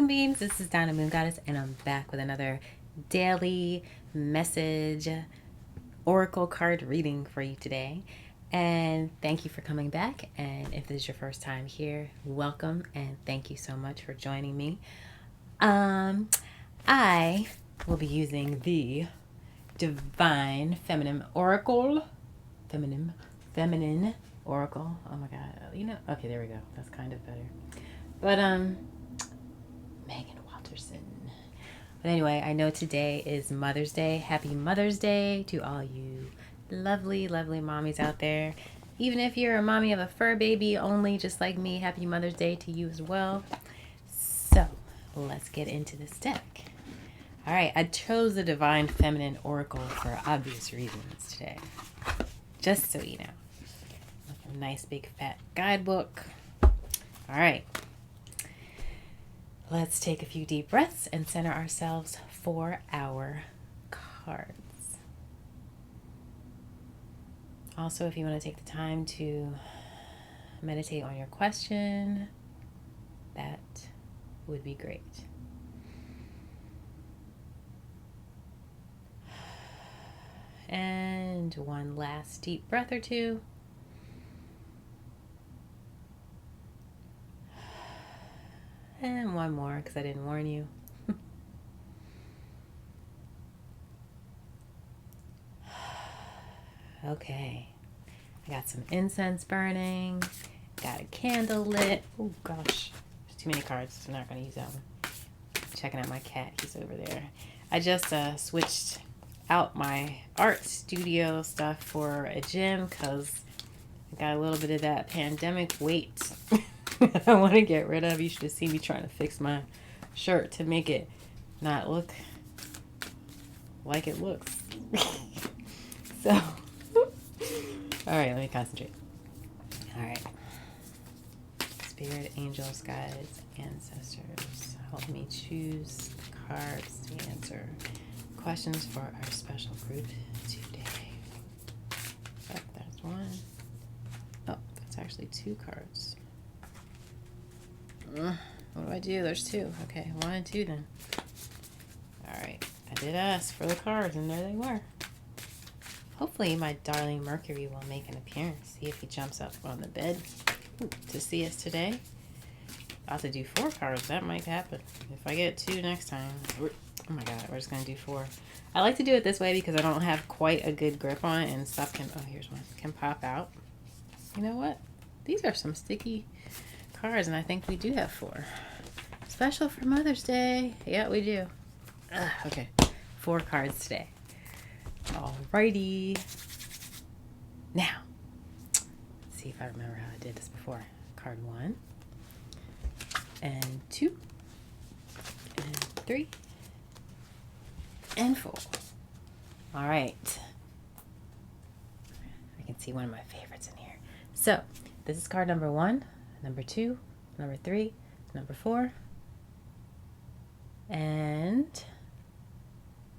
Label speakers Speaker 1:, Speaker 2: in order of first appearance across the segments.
Speaker 1: Moonbeams. This is Dhana, Moongoddess, and I'm back with another daily message oracle card reading for you today. And thank you for coming back. And if this is your first time here, welcome and thank you so much for joining me. I will be using the Divine Feminine Oracle. Feminine Oracle. Oh my God. Okay, there we go. That's kind of better. But, Meggan Watterson. But anyway, I know today is Mother's Day. Happy Mother's Day to all you lovely, lovely mommies out there. Even if you're a mommy of a fur baby only, just like me, happy Mother's Day to you as well. So, let's get into this deck. All right, I chose the Divine Feminine Oracle for obvious reasons today. Just so you know. With a nice big fat guidebook. All right. Let's take a few deep breaths and center ourselves for our cards. Also, if you want to take the time to meditate on your question, that would be great. And one last deep breath or two. And one more because I didn't warn you. Okay. I got some incense burning. Got a candle lit. Oh gosh. There's too many cards. I'm not going to use that one. Checking out my cat. He's over there. I just switched out my art studio stuff for a gym because I got a little bit of that pandemic weight. I want to get rid of. You should have seen me trying to fix my shirt to make it not look like it looks. So, all right, let me concentrate. All right. Spirit, angels, guides, ancestors, help me choose the cards to answer questions for our special group today. That's one. Oh, that's actually two cards. What do I do? There's two. Okay, one and two then. Alright, I did ask for the cards and there they were. Hopefully my darling Mercury will make an appearance. See if he jumps up on the bed to see us today. I'll have to do 4 cards. That might happen. If I get 2 next time. Oh my God, we're just going to do 4. I like to do it this way because I don't have quite a good grip on it and stuff can, oh here's one, can pop out. You know what? These are some sticky cards and I think we do have 4. Special for Mother's Day. Yeah, we do. Okay, 4 cards today. Alrighty. Now, let's see if I remember how I did this before. Card 1 and 2 and 3 and 4. All right. I can see one of my favorites in here. So, this is card number 1, number 2, number 3, number 4. And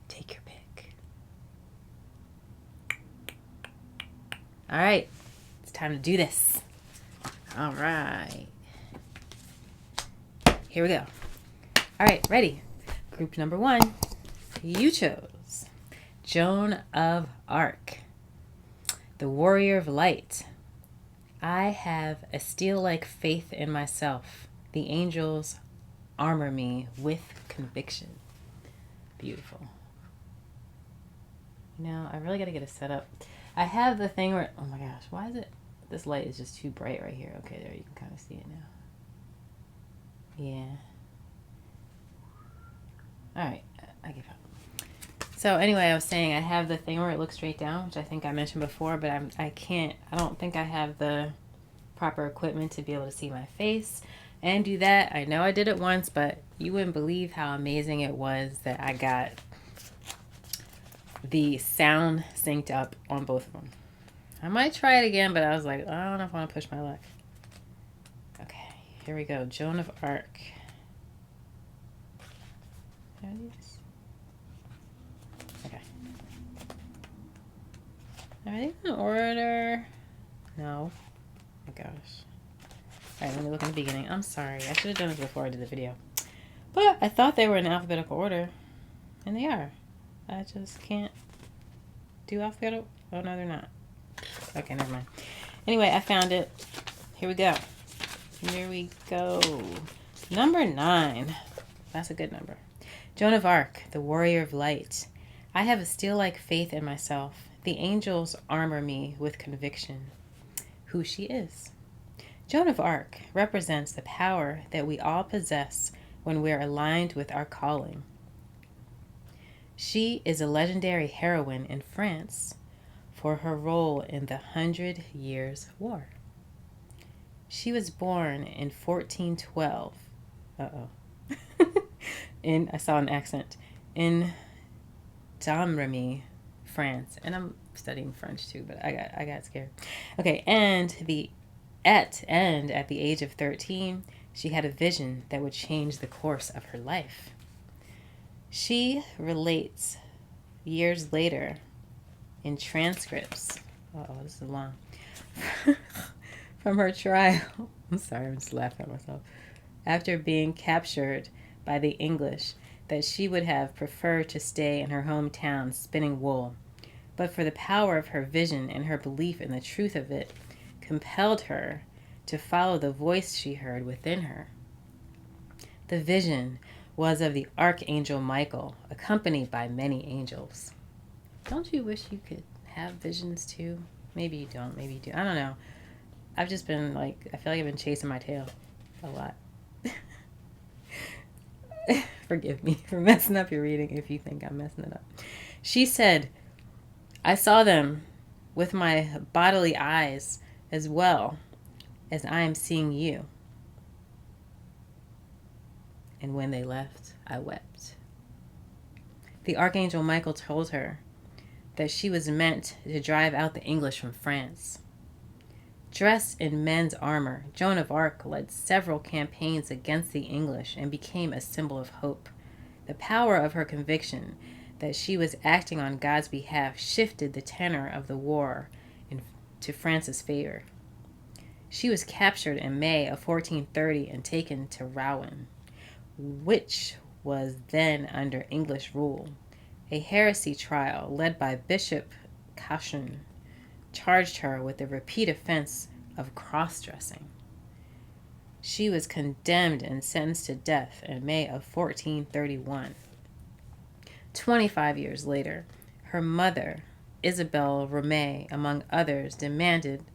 Speaker 1: take your pick. All right. It's time to do this. All right. Here we go. All right, ready. Group number 1. You chose Joan of Arc, the warrior of light. I have a steel-like faith in myself. The angels armor me with conviction. Beautiful. You know, I really got to get it set up. I have the thing where, oh my gosh, why is it, this light is just too bright right here. Okay, there, you can kind of see it now. Yeah. All right, I give up. So anyway, I was saying I have the thing where it looks straight down, which I think I mentioned before, but I don't think I have the proper equipment to be able to see my face and do that. I know I did it once, but you wouldn't believe how amazing it was that I got the sound synced up on both of them. I might try it again, but I was like, I don't know if I want to push my luck. Okay, here we go. Joan of Arc. There it is. Okay. Are they in order? No. Oh my gosh. Alright, let me look in the beginning. I'm sorry. I should have done this before I did the video. But I thought they were in alphabetical order, and they are. I just can't do alphabetical. Oh, no, they're not. Okay, never mind. Anyway, I found it. Here we go. Here we go. Number 9. That's a good number. Joan of Arc, the warrior of light. I have a steel-like faith in myself. The angels armor me with conviction. Who she is. Joan of Arc represents the power that we all possess when we're aligned with our calling. She is a legendary heroine in France for her role in the 100 Years' War. She was born in 1412. I saw an accent. In Domremy, France. And I'm studying French too, but I got scared. Okay, and at the age of 13, she had a vision that would change the course of her life. She relates years later in transcripts. This is long. From her trial. I'm sorry, I'm just laughing at myself. After being captured by the English, that she would have preferred to stay in her hometown spinning wool, but for the power of her vision and her belief in the truth of it compelled her to follow the voice she heard within her. The vision was of the Archangel Michael, accompanied by many angels. Don't you wish you could have visions too? Maybe you don't, maybe you do. I don't know. I've just been I feel like I've been chasing my tail a lot. Forgive me for messing up your reading if you think I'm messing it up. She said, I saw them with my bodily eyes as well as I am seeing you. And when they left, I wept. The Archangel Michael told her that she was meant to drive out the English from France. Dressed in men's armor, Joan of Arc led several campaigns against the English and became a symbol of hope. The power of her conviction that she was acting on God's behalf shifted the tenor of the war to France's favor. She was captured in May of 1430 and taken to Rouen, which was then under English rule. A heresy trial led by Bishop Cauchon charged her with the repeat offense of cross-dressing. She was condemned and sentenced to death in May of 1431. 25 years later, her mother, Isabelle Romay, among others, demanded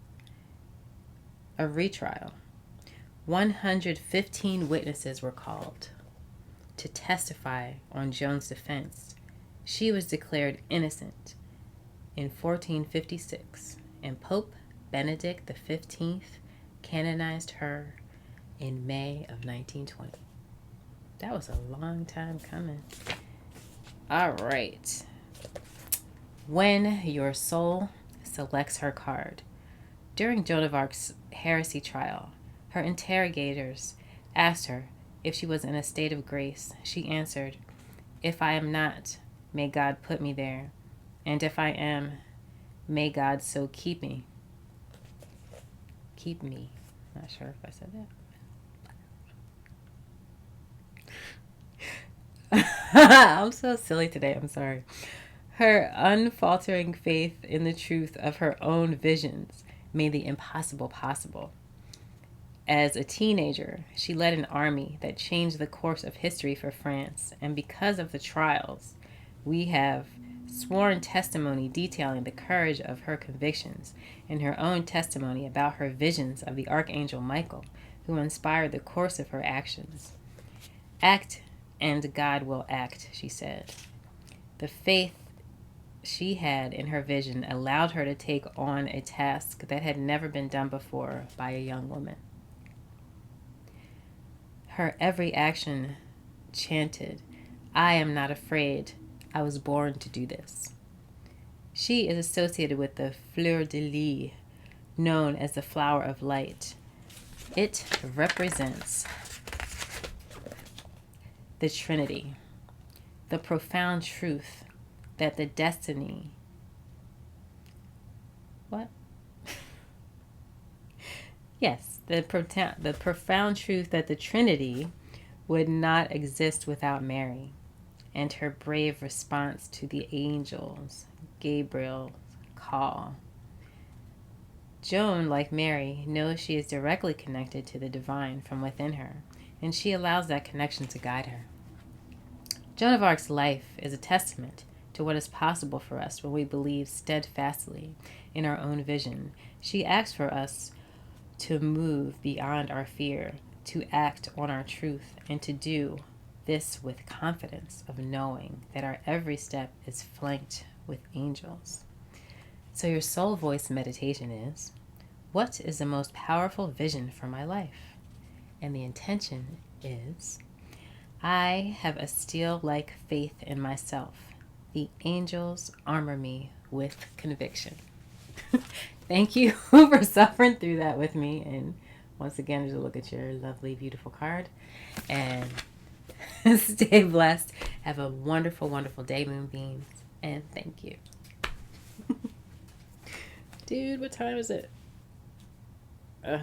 Speaker 1: a retrial. 115 witnesses were called to testify on Joan's defense. She was declared innocent in 1456, and Pope Benedict XV canonized her in May of 1920. That was a long time coming. All right. When your soul selects her card. During Joan of Arc's heresy trial, her interrogators asked her if she was in a state of grace. She answered, "If I am not, may God put me there. And if I am, may God so keep me." Keep me. Not sure if I said that. I'm so silly today. I'm sorry. Her unfaltering faith in the truth of her own visions made the impossible possible. As a teenager, she led an army that changed the course of history for France, and because of the trials, we have sworn testimony detailing the courage of her convictions and her own testimony about her visions of the Archangel Michael, who inspired the course of her actions. Act and God will act, she said. The faith she had in her vision allowed her to take on a task that had never been done before by a young woman. Her every action chanted, "I am not afraid. I was born to do this." She is associated with the fleur de lis, known as the flower of light. It represents the Trinity, the profound truth that the destiny... What? Yes, the profound truth that the Trinity would not exist without Mary and her brave response to the angels, Gabriel's call. Joan, like Mary, knows she is directly connected to the divine from within her, and she allows that connection to guide her. Joan of Arc's life is a testament to what is possible for us when we believe steadfastly in our own vision. She asks for us to move beyond our fear, to act on our truth, and to do this with confidence of knowing that our every step is flanked with angels. So your soul voice meditation is, what is the most powerful vision for my life? And the intention is, I have a steel-like faith in myself. The angels armor me with conviction. Thank you for suffering through that with me. And once again, just look at your lovely, beautiful card. And stay blessed. Have a wonderful, wonderful day, Moonbeams. And thank you. Dude, what time is it? Okay,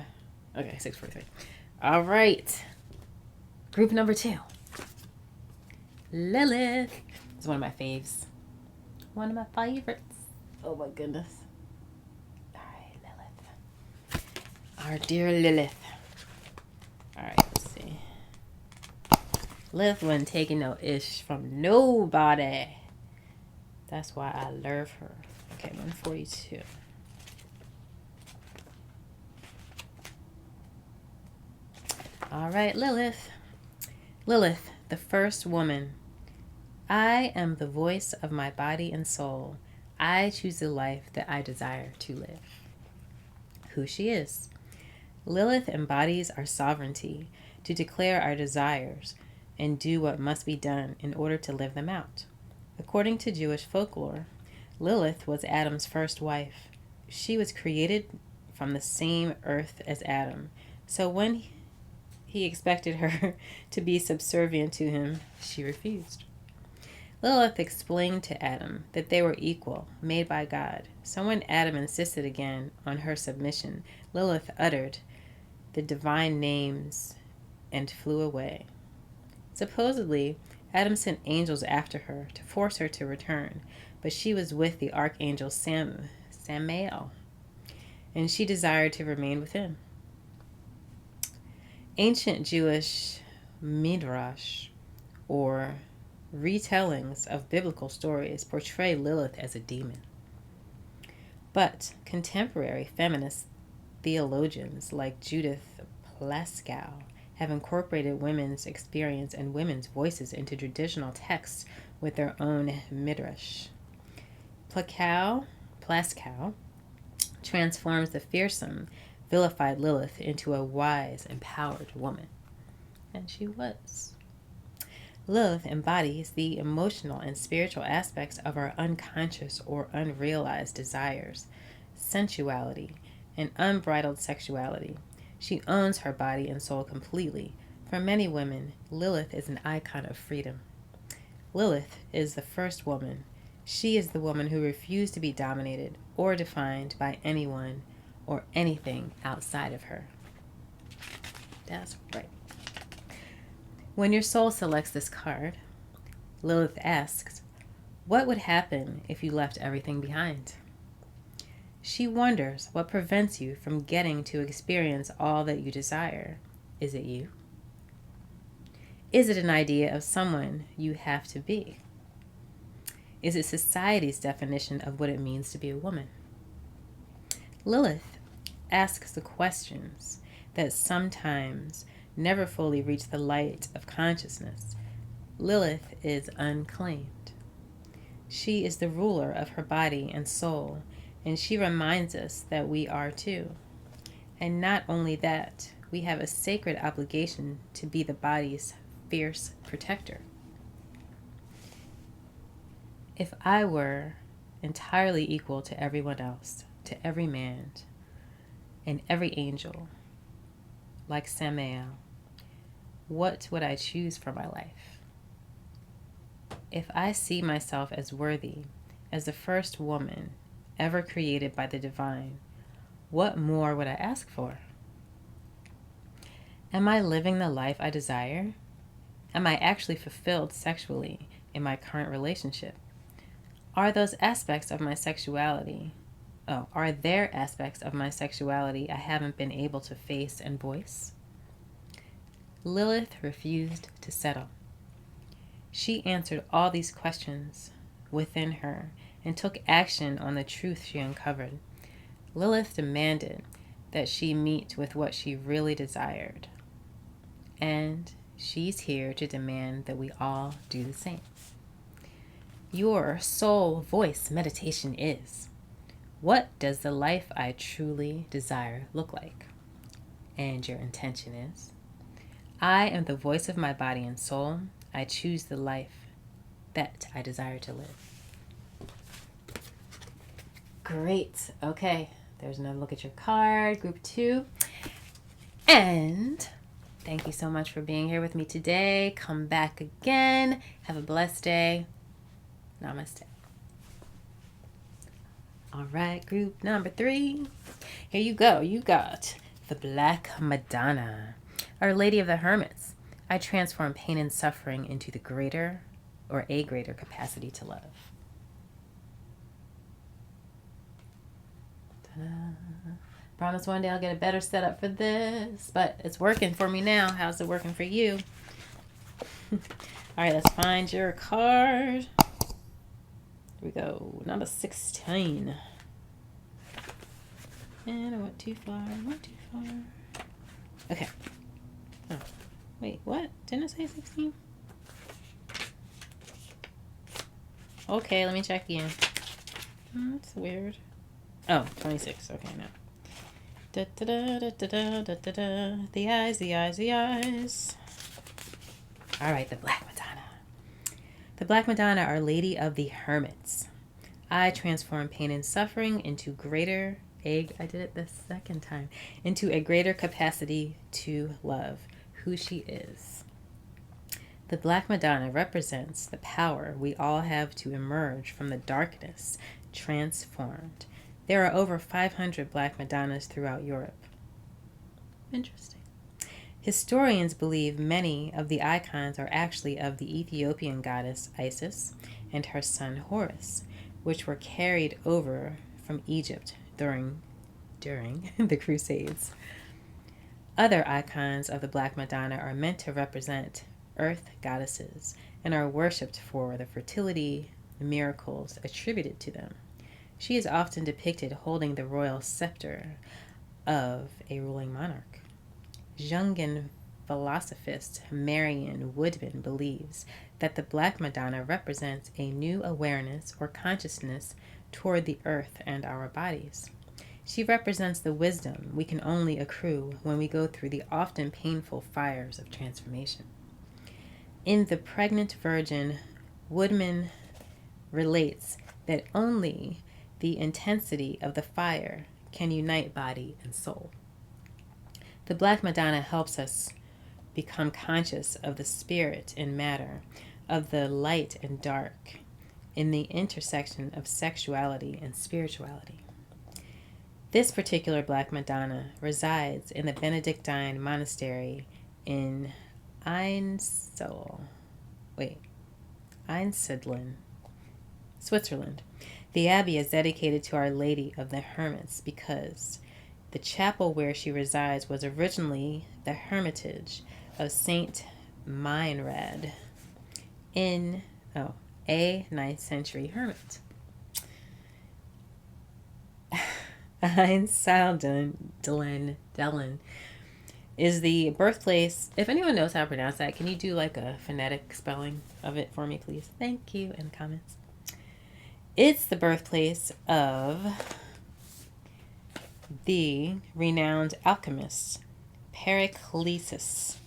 Speaker 1: 6:43. All right. Group number 2. Lilith. It's one of my faves. One of my favorites. Oh my goodness. All right, Lilith. Our dear Lilith. All right, let's see. Lilith wasn't taking no ish from nobody. That's why I love her. Okay, 142. All right, Lilith. Lilith, the first woman. I am the voice of my body and soul. I choose the life that I desire to live. Who she is. Lilith embodies our sovereignty to declare our desires and do what must be done in order to live them out. According to Jewish folklore, Lilith was Adam's first wife. She was created from the same earth as Adam. So when he expected her to be subservient to him, she refused. Lilith explained to Adam that they were equal, made by God. So when Adam insisted again on her submission, Lilith uttered the divine names and flew away. Supposedly, Adam sent angels after her to force her to return, but she was with the archangel Samael, and she desired to remain with him. Ancient Jewish midrash, or retellings of biblical stories, portray Lilith as a demon. But contemporary feminist theologians like Judith Plaskow have incorporated women's experience and women's voices into traditional texts with their own midrash. Plaskow transforms the fearsome, vilified Lilith into a wise, empowered woman. And she was. Lilith embodies the emotional and spiritual aspects of our unconscious or unrealized desires, sensuality, and unbridled sexuality. She owns her body and soul completely. For many women, Lilith is an icon of freedom. Lilith is the first woman. She is the woman who refused to be dominated or defined by anyone or anything outside of her. That's right. When your soul selects this card, Lilith asks, what would happen if you left everything behind? She wonders what prevents you from getting to experience all that you desire. Is it you? Is it an idea of someone you have to be? Is it society's definition of what it means to be a woman? Lilith asks the questions that sometimes never fully reach the light of consciousness. Lilith is unclaimed. She is the ruler of her body and soul, and she reminds us that we are too. And not only that, we have a sacred obligation to be the body's fierce protector. If I were entirely equal to everyone else, to every man, and every angel, like Samael, what would I choose for my life? If I see myself as worthy, as the first woman ever created by the divine, what more would I ask for? Am I living the life I desire? Am I actually fulfilled sexually in my current relationship? Are there aspects of my sexuality I haven't been able to face and voice? Lilith refused to settle. She answered all these questions within her and took action on the truth she uncovered. Lilith demanded that she meet with what she really desired. And she's here to demand that we all do the same. Your soul voice meditation is: what does the life I truly desire look like? And your intention is: I am the voice of my body and soul. I choose the life that I desire to live. Great. Okay. There's another look at your card, group 2. And thank you so much for being here with me today. Come back again. Have a blessed day. Namaste. All right, group number 3. Here you go. You got the Black Madonna, Our Lady of the Hermits. I transform pain and suffering into a greater capacity to love. Ta-da. Promise one day I'll get a better setup for this, but it's working for me now. How's it working for you? All right, let's find your card. Here we go. Number 16. And I went too far. Okay. Oh, wait, what? Didn't I say 16? Okay, let me check again. That's weird. Oh, 26. Okay, now. Da, da, da, da, da, da, da, da. The eyes. All right, the Black Madonna. The Black Madonna, Our Lady of the Hermits. I transform pain and suffering into into a greater capacity to love. Who she is. The Black Madonna represents the power we all have to emerge from the darkness transformed. There are over 500 Black Madonnas throughout Europe. Interesting. Historians believe many of the icons are actually of the Ethiopian goddess Isis and her son Horus, which were carried over from Egypt during the Crusades. Other icons of the Black Madonna are meant to represent earth goddesses and are worshipped for the fertility miracles attributed to them. She is often depicted holding the royal scepter of a ruling monarch. Jungian philosophist Marion Woodman believes that the Black Madonna represents a new awareness or consciousness toward the earth and our bodies. She represents the wisdom we can only accrue when we go through the often painful fires of transformation. In The Pregnant Virgin, Woodman relates that only the intensity of the fire can unite body and soul. The Black Madonna helps us become conscious of the spirit and matter, of the light and dark, in the intersection of sexuality and spirituality. This particular Black Madonna resides in the Benedictine monastery in Einsiedeln, Switzerland. The abbey is dedicated to Our Lady of the Hermits because the chapel where she resides was originally the hermitage of Saint Meinrad, a 9th century hermit. Einsiedeln is the birthplace. If anyone knows how to pronounce that, can you do like a phonetic spelling of it for me, please? Thank you, in the comments. It's the birthplace of the renowned alchemist Paracelsus.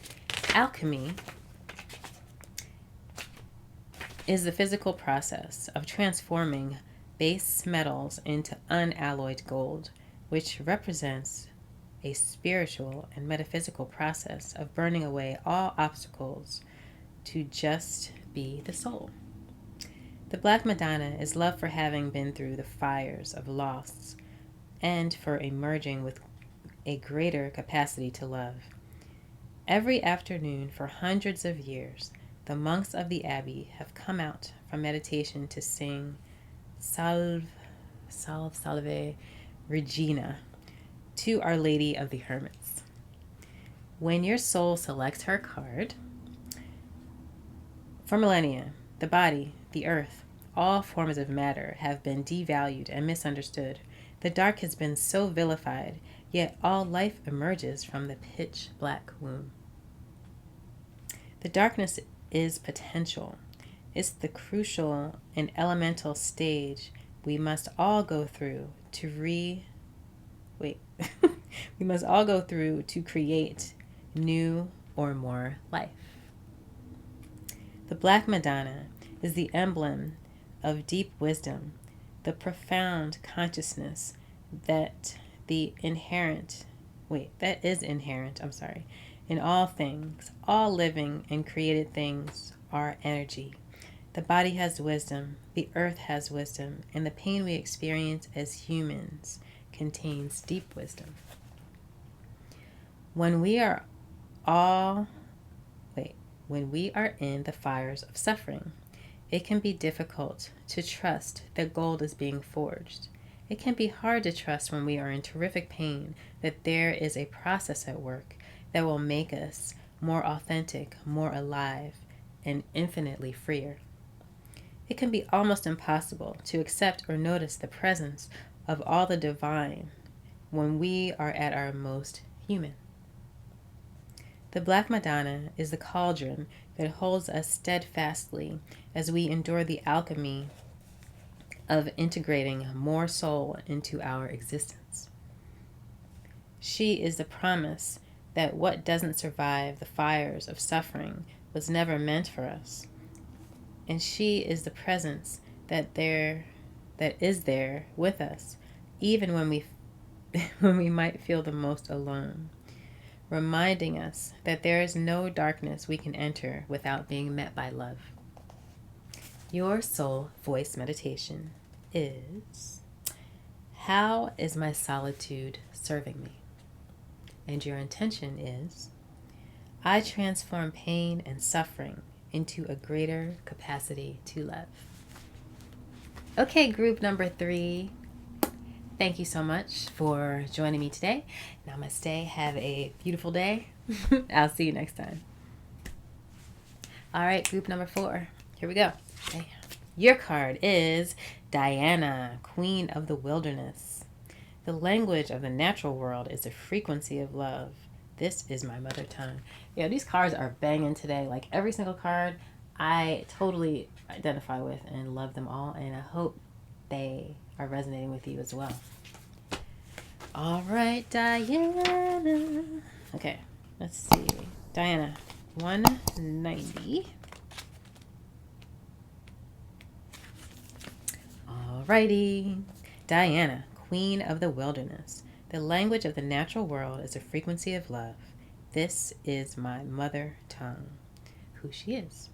Speaker 1: Alchemy is the physical process of transforming base metals into unalloyed gold, which represents a spiritual and metaphysical process of burning away all obstacles to just be the soul. The Black Madonna is loved for having been through the fires of loss and for emerging with a greater capacity to love. Every afternoon for hundreds of years, the monks of the abbey have come out from meditation to sing Salve, Salve Regina to Our Lady of the Hermits. When your soul selects her card, for millennia, the body, the earth, all forms of matter have been devalued and misunderstood. The dark has been so vilified, yet all life emerges from the pitch black womb. The darkness is potential. It's the crucial and elemental stage we must all go through to we must all go through to create new or more life. The Black Madonna is the emblem of deep wisdom, the profound consciousness that is inherent in all things. All living and created things are energy. The body has wisdom, the earth has wisdom, and the pain we experience as humans contains deep wisdom. When we are in the fires of suffering, it can be difficult to trust that gold is being forged. It can be hard to trust when we are in terrific pain that there is a process at work that will make us more authentic, more alive, and infinitely freer. It can be almost impossible to accept or notice the presence of all the divine when we are at our most human. The Black Madonna is the cauldron that holds us steadfastly as we endure the alchemy of integrating more soul into our existence. She is the promise that what doesn't survive the fires of suffering was never meant for us. And she is the presence that is there with us, even when we might feel the most alone, reminding us that there is no darkness we can enter without being met by love. Your soul voice meditation is, how is my solitude serving me? And your intention is, I transform pain and suffering into a greater capacity to love. Okay, group number 3. Thank you so much for joining me today. Namaste. Have a beautiful day. I'll see you next time. All right, group number 4. Here we go. Okay. Your card is Diana, Queen of the Wilderness. The language of the natural world is a frequency of love. This is my mother tongue. Yeah, these cards are banging today. Like every single card, I totally identify with and love them all. And I hope they are resonating with you as well. All right, Diana. Okay, let's see. Diana, 190. Alrighty. Diana, Queen of the Wilderness. The language of the natural world is a frequency of love. This is my mother tongue. Who she is.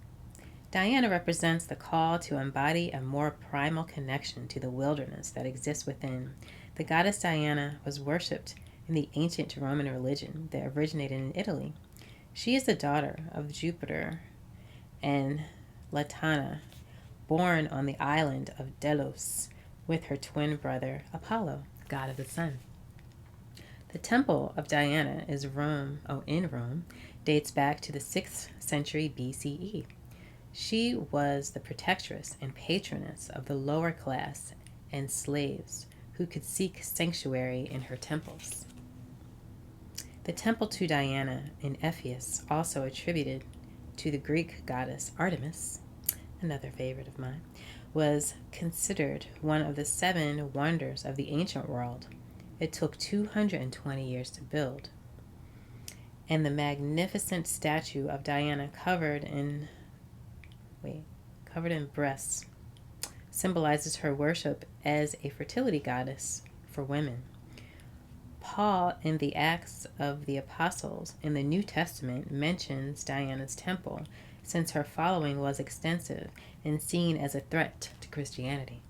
Speaker 1: Diana represents the call to embody a more primal connection to the wilderness that exists within. The goddess Diana was worshipped in the ancient Roman religion that originated in Italy. She is the daughter of Jupiter and Latana, born on the island of Delos with her twin brother Apollo, god of the sun. The temple of Diana in Rome, dates back to the 6th century BCE. She was the protectress and patroness of the lower class and slaves who could seek sanctuary in her temples. The temple to Diana in Ephesus, also attributed to the Greek goddess Artemis, another favorite of mine, was considered one of the 7 wonders of the ancient world. It took 220 years to build. And the magnificent statue of Diana covered in breasts symbolizes her worship as a fertility goddess for women. Paul, in the Acts of the Apostles in the New Testament, mentions Diana's temple, since her following was extensive and seen as a threat to Christianity.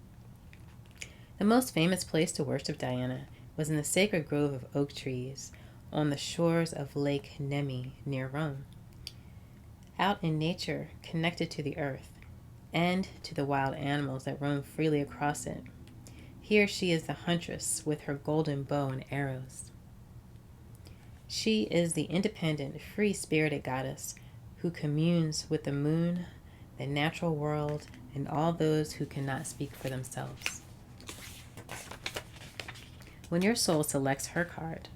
Speaker 1: The most famous place to worship Diana was in the sacred grove of oak trees on the shores of Lake Nemi near Rome. out in nature, connected to the earth and to the wild animals that roam freely across it. Here she is the huntress with her golden bow and arrows. She is the independent, free-spirited goddess who communes with the moon, the natural world, and all those who cannot speak for themselves. When your soul selects her card,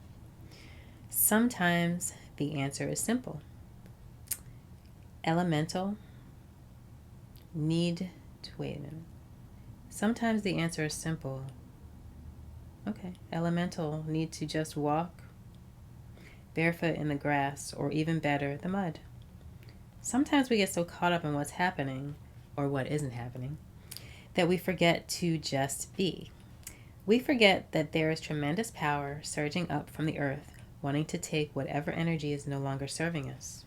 Speaker 1: sometimes the answer is simple. Elemental, wait a minute. Sometimes the answer is simple. Okay, elemental, need to just walk barefoot in the grass, or even better, the mud. Sometimes we get so caught up in what's happening, or what isn't happening, that we forget to just be. We forget that there is tremendous power surging up from the earth, wanting to take whatever energy is no longer serving us.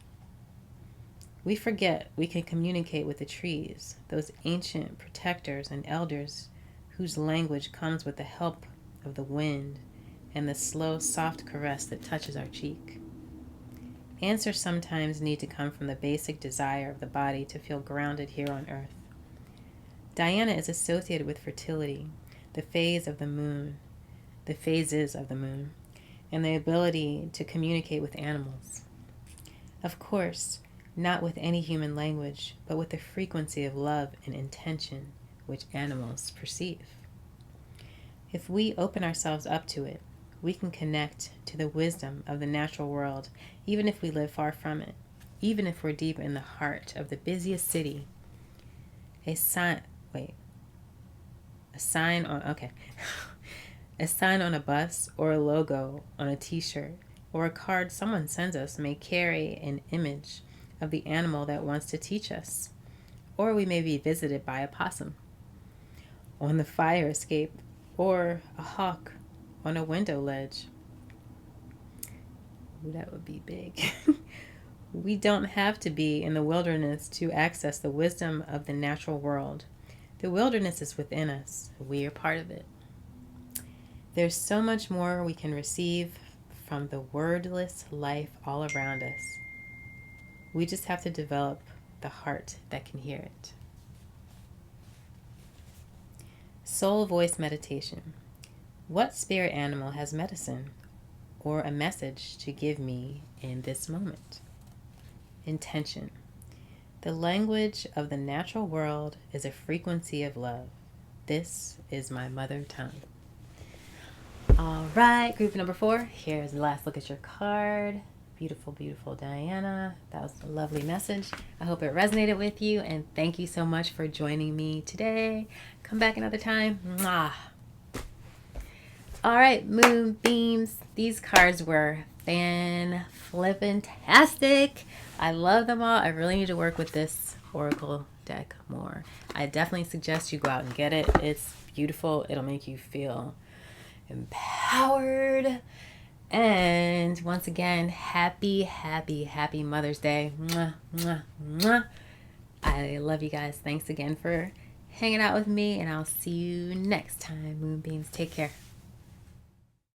Speaker 1: We forget we can communicate with the trees, those ancient protectors and elders whose language comes with the help of the wind and the slow, soft caress that touches our cheek. Answers sometimes need to come from the basic desire of the body to feel grounded here on earth. Diana is associated with fertility, the phases of the moon, and the ability to communicate with animals. Of course, not with any human language, but with the frequency of love and intention which animals perceive. If we open ourselves up to it, we can connect to the wisdom of the natural world, even if we live far from it, even if we're deep in the heart of the busiest city. A sign on a bus, or a logo on a t-shirt, or a card someone sends us may carry an image of the animal that wants to teach us. Or we may be visited by a possum on the fire escape, or a hawk on a window ledge. Ooh, that would be big. We don't have to be in the wilderness to access the wisdom of the natural world. The wilderness is within us. We are part of it. There's so much more we can receive from the wordless life all around us. We just have to develop the heart that can hear it. Soul voice meditation. What spirit animal has medicine or a message to give me in this moment? Intention. The language of the natural world is a frequency of love. This is my mother tongue. All right, group number 4. Here's the last look at your card. Beautiful, beautiful Diana. That was a lovely message. I hope it resonated with you, and thank you so much for joining me today. Come back another time. Mwah. All right, moonbeams. These cards were fan-flippin-tastic. I love them all. I really need to work with this Oracle deck more. I definitely suggest you go out and get it. It's beautiful. It'll make you feel empowered. And once again, happy, happy, happy Mother's Day. Mwah, mwah, mwah. I love you guys. Thanks again for hanging out with me, and I'll see you next time, Moonbeams. Take care.